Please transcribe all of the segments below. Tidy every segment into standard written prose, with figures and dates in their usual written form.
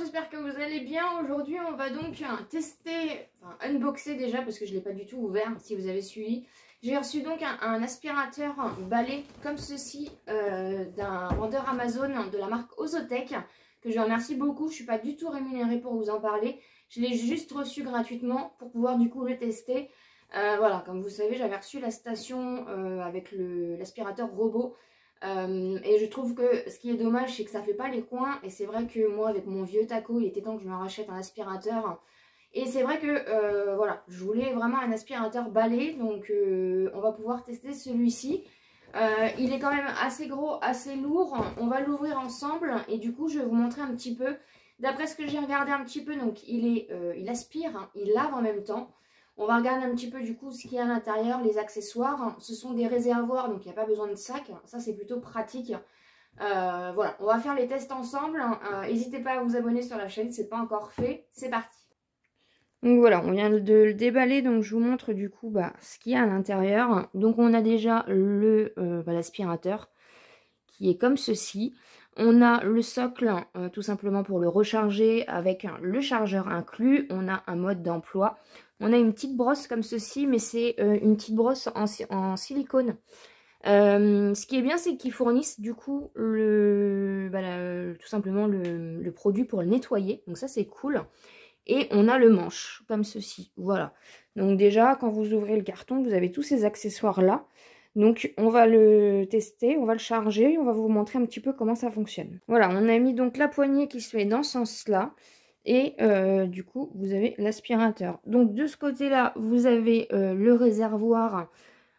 j'espère que vous allez bien. Aujourd'hui, on va donc tester, enfin unboxer déjà parce que je ne l'ai pas du tout ouvert si vous avez suivi. J'ai reçu donc un aspirateur balai comme ceci d'un vendeur Amazon de la marque Ozotech que je remercie beaucoup. Je ne suis pas du tout rémunérée pour vous en parler. Je l'ai juste reçu gratuitement pour pouvoir du coup le tester. Voilà, comme vous savez, j'avais reçu la station avec l'aspirateur robot. Et je trouve que ce qui est dommage, c'est que ça fait pas les coins. Et c'est vrai que moi, avec mon vieux taco, il était temps que je me rachète un aspirateur. Et c'est vrai que voilà, je voulais vraiment un aspirateur balai. Donc on va pouvoir tester celui-ci. Il est quand même assez gros, assez lourd. On va l'ouvrir ensemble. Et du coup, je vais vous montrer un petit peu. D'après ce que j'ai regardé un petit peu, donc il aspire, hein, il lave en même temps. On va regarder un petit peu du coup ce qu'il y a à l'intérieur, les accessoires. Ce sont des réservoirs, donc il n'y a pas besoin de sac. Ça, c'est plutôt pratique. Voilà, on va faire les tests ensemble. N'hésitez pas à vous abonner sur la chaîne, c'est pas encore fait. C'est parti. Donc voilà, on vient de le déballer, donc je vous montre du coup ce qu'il y a à l'intérieur. Donc on a déjà l'aspirateur qui est comme ceci. On a le socle tout simplement pour le recharger avec le chargeur inclus. On a un mode d'emploi. On a une petite brosse comme ceci, mais c'est une petite brosse en silicone. Ce qui est bien, c'est qu'ils fournissent du coup tout simplement le produit pour le nettoyer. Donc ça, c'est cool. Et on a le manche comme ceci. Voilà. Donc déjà, quand vous ouvrez le carton, vous avez tous ces accessoires-là. Donc on va le tester, on va le charger, on va vous montrer un petit peu comment ça fonctionne. Voilà, on a mis donc la poignée qui se met dans ce sens-là. Et du coup, vous avez l'aspirateur. Donc de ce côté-là, vous avez le réservoir.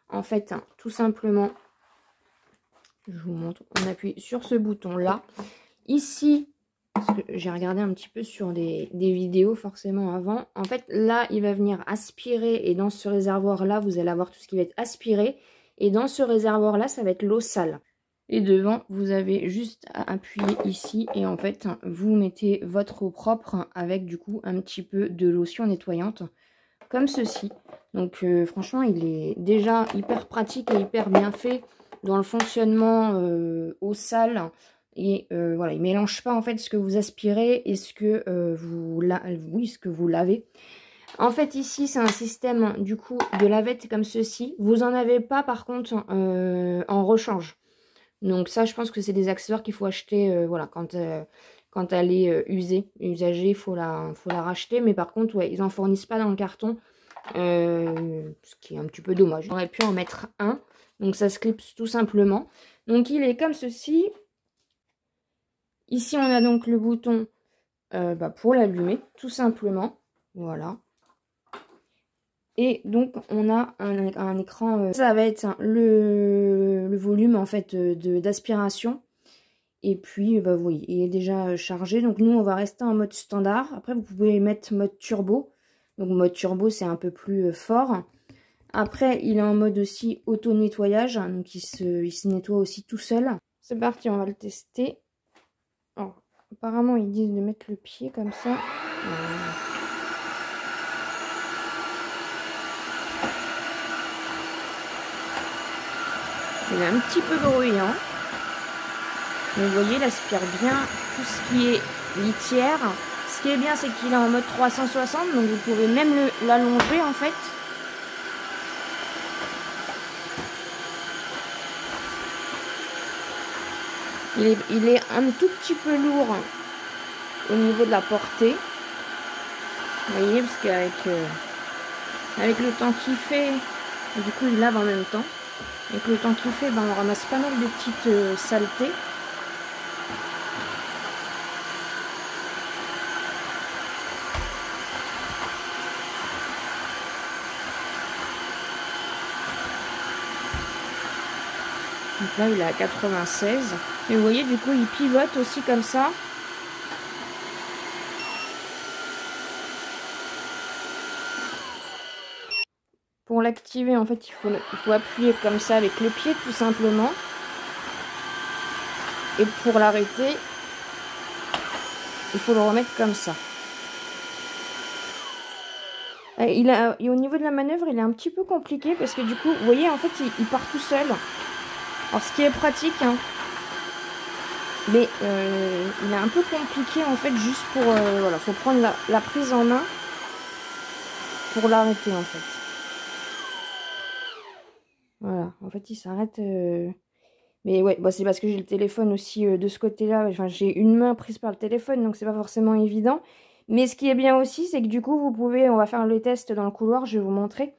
En fait, tout simplement, je vous montre, on appuie sur ce bouton-là. Ici, parce que j'ai regardé un petit peu sur des vidéos forcément avant. En fait, là, il va venir aspirer. Et dans ce réservoir-là, vous allez avoir tout ce qui va être aspiré. Et dans ce réservoir-là, ça va être l'eau sale. Et devant, vous avez juste à appuyer ici. Et en fait, vous mettez votre eau propre avec du coup un petit peu de lotion nettoyante. Comme ceci. Donc franchement, il est déjà hyper pratique et hyper bien fait dans le fonctionnement eau sale. Et voilà, il mélange pas en fait ce que vous aspirez et ce que ce que vous lavez. En fait, ici, c'est un système, du coup, de lavette comme ceci. Vous en avez pas, par contre, en rechange. Donc ça, je pense que c'est des accessoires qu'il faut acheter, voilà, quand elle est usagée, il faut la racheter. Mais par contre, ouais, ils en fournissent pas dans le carton, ce qui est un petit peu dommage. On aurait pu en mettre un. Donc ça se clipse tout simplement. Donc il est comme ceci. Ici, on a donc le bouton pour l'allumer, tout simplement. Voilà. Et donc, on a un écran, ça va être le volume en fait d'aspiration. Et puis, vous voyez, il est déjà chargé. Donc, nous, on va rester en mode standard. Après, vous pouvez mettre mode turbo. Donc, mode turbo, c'est un peu plus fort. Après, il est en mode aussi auto-nettoyage. Donc, il se nettoie aussi tout seul. C'est parti, on va le tester. Alors, apparemment, ils disent de mettre le pied comme ça. Il est un petit peu bruyant. Mais vous voyez, il aspire bien tout ce qui est litière. Ce qui est bien, c'est qu'il est en mode 360. Donc vous pouvez même l'allonger en fait. Il est un tout petit peu lourd au niveau de la portée. Vous voyez, parce qu'avec le temps qu'il fait, du coup il lave en même temps. Avec le temps qu'il fait, on ramasse pas mal de petites saletés. Donc là, il est à 96. Et vous voyez, du coup, il pivote aussi comme ça. Pour l'activer, en fait, il faut appuyer comme ça avec le pied, tout simplement. Et pour l'arrêter, il faut le remettre comme ça. Et au niveau de la manœuvre, il est un petit peu compliqué parce que du coup, vous voyez, en fait, il part tout seul. Alors, ce qui est pratique, hein, Mais il est un peu compliqué en fait, juste pour... voilà, faut prendre la prise en main pour l'arrêter en fait. Voilà, en fait il s'arrête... Mais ouais, bah, c'est parce que j'ai le téléphone aussi de ce côté-là. Enfin, j'ai une main prise par le téléphone, donc c'est pas forcément évident. Mais ce qui est bien aussi, c'est que du coup, vous pouvez... On va faire le test dans le couloir, je vais vous montrer.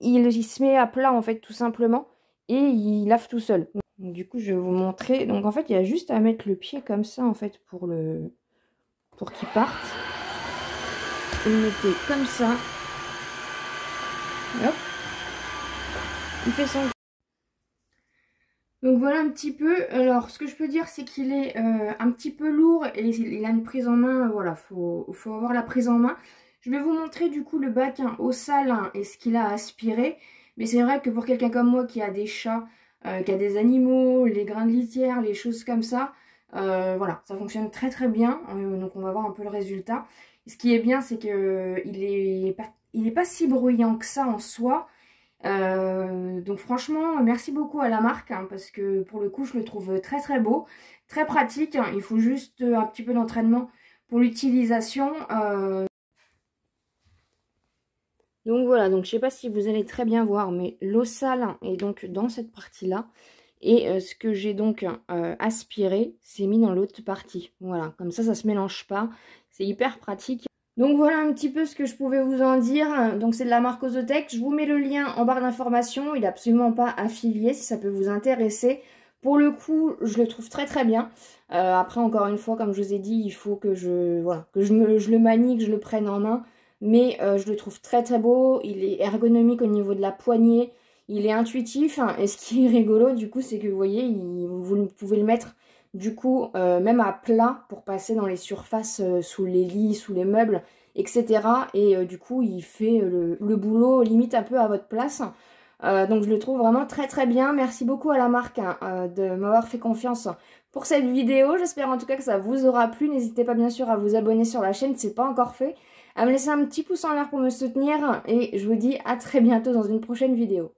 Il se met à plat en fait, tout simplement. Et il lave tout seul. Donc, du coup, je vais vous montrer. Donc en fait, il y a juste à mettre le pied comme ça en fait pour qu'il parte. Et le mettez comme ça. Hop. Il fait son... Donc voilà un petit peu. Alors ce que je peux dire, c'est qu'il est un petit peu lourd et il a une prise en main. Voilà, faut avoir la prise en main. Je vais vous montrer du coup le bac au sale et ce qu'il a aspiré. Mais c'est vrai que pour quelqu'un comme moi qui a des chats, qui a des animaux, les grains de litière, les choses comme ça, voilà, ça fonctionne très très bien. Donc on va voir un peu le résultat. Et ce qui est bien, c'est que il est pas si bruyant que ça en soi. Donc franchement, merci beaucoup à la marque, hein, parce que pour le coup, je le trouve très très beau, très pratique, hein. Il faut juste un petit peu d'entraînement pour l'utilisation. Donc voilà, donc je sais pas si vous allez très bien voir, mais l'eau sale est donc dans cette partie-là. Et ce que j'ai donc aspiré, c'est mis dans l'autre partie. Voilà, comme ça se mélange pas. C'est hyper pratique. Donc voilà un petit peu ce que je pouvais vous en dire. Donc c'est de la marque Ozotec. Je vous mets le lien en barre d'informations. Il n'est absolument pas affilié si ça peut vous intéresser. Pour le coup, je le trouve très très bien. Après, encore une fois, comme je vous ai dit, il faut que je le manie, que je le prenne en main. Mais je le trouve très très beau. Il est ergonomique au niveau de la poignée. Il est intuitif. Et ce qui est rigolo, du coup, c'est que vous voyez, vous pouvez le mettre... Du coup, même à plat pour passer dans les surfaces sous les lits, sous les meubles, etc. Et du coup, il fait le boulot limite un peu à votre place. Donc je le trouve vraiment très très bien. Merci beaucoup à la marque hein, de m'avoir fait confiance pour cette vidéo. J'espère en tout cas que ça vous aura plu. N'hésitez pas bien sûr à vous abonner sur la chaîne si ce n'est pas encore fait. À me laisser un petit pouce en l'air pour me soutenir. Et je vous dis à très bientôt dans une prochaine vidéo.